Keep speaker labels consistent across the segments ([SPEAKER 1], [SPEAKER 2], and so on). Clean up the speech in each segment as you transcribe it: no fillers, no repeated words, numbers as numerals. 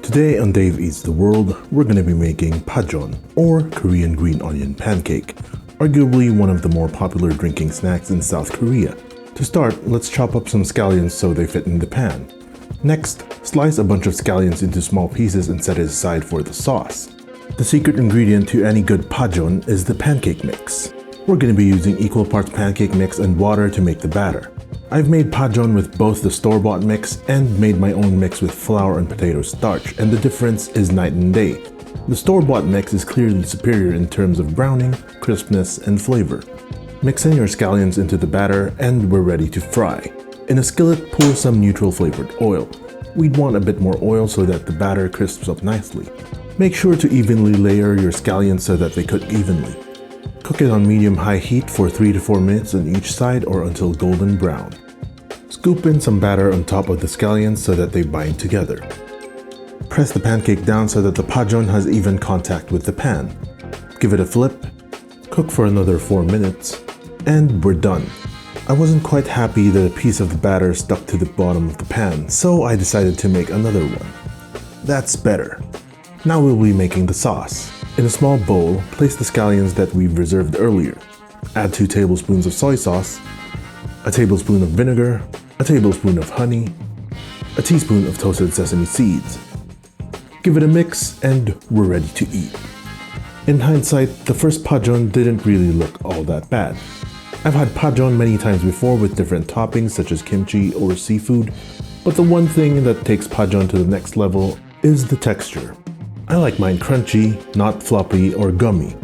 [SPEAKER 1] Today on Dave Eats the World, we're going to be making Pajeon, or Korean green onion pancake, arguably one of the more popular drinking snacks in South Korea. To start, let's chop up some scallions so they fit in the pan. Next, slice a bunch of scallions into small pieces and set it aside for the sauce. The secret ingredient to any good Pajeon is the pancake mix. We're going to be using equal parts pancake mix and water to make the batter. I've made Pajeon with both the store-bought mix and made my own mix with flour and potato starch, and the difference is night and day. The store-bought mix is clearly superior in terms of browning, crispness, and flavor. Mix in your scallions into the batter and we're ready to fry. In a skillet, pour some neutral flavored oil. We'd want a bit more oil so that the batter crisps up nicely. Make sure to evenly layer your scallions so that they cook evenly. Cook it on medium-high heat for 3 to 4 minutes on each side or until golden brown. Scoop in some batter on top of the scallions so that they bind together. Press the pancake down so that the Pajeon has even contact with the pan. Give it a flip, cook for another 4 minutes, and we're done. I wasn't quite happy that a piece of the batter stuck to the bottom of the pan, so I decided to make another one. That's better. Now we'll be making the sauce. In a small bowl, place the scallions that we've reserved earlier. Add 2 tablespoons of soy sauce, a tablespoon of vinegar, a tablespoon of honey, a teaspoon of toasted sesame seeds. Give it a mix and we're ready to eat. In hindsight, the first Pajeon didn't really look all that bad. I've had Pajeon many times before with different toppings such as kimchi or seafood, but the one thing that takes Pajeon to the next level is the texture. I like mine crunchy, not floppy or gummy.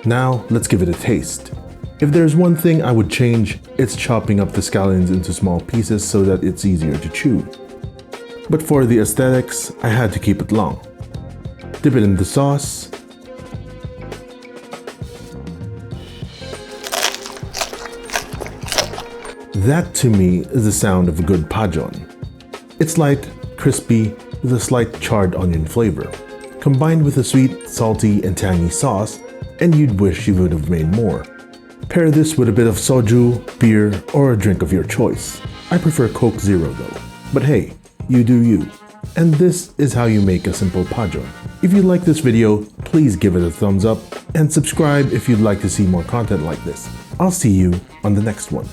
[SPEAKER 1] Now, let's give it a taste. If there's one thing I would change, it's chopping up the scallions into small pieces so that it's easier to chew. But for the aesthetics, I had to keep it long. Dip it in the sauce. That to me is the sound of a good Pajeon. It's light, crispy, with a slight charred onion flavor, combined with a sweet, salty, and tangy sauce, and you'd wish you would have made more. Pair this with a bit of soju, beer, or a drink of your choice. I prefer Coke Zero though, but hey, you do you. And this is how you make a simple Pajeon. If you like this video, please give it a thumbs up and subscribe if you'd like to see more content like this. I'll see you on the next one.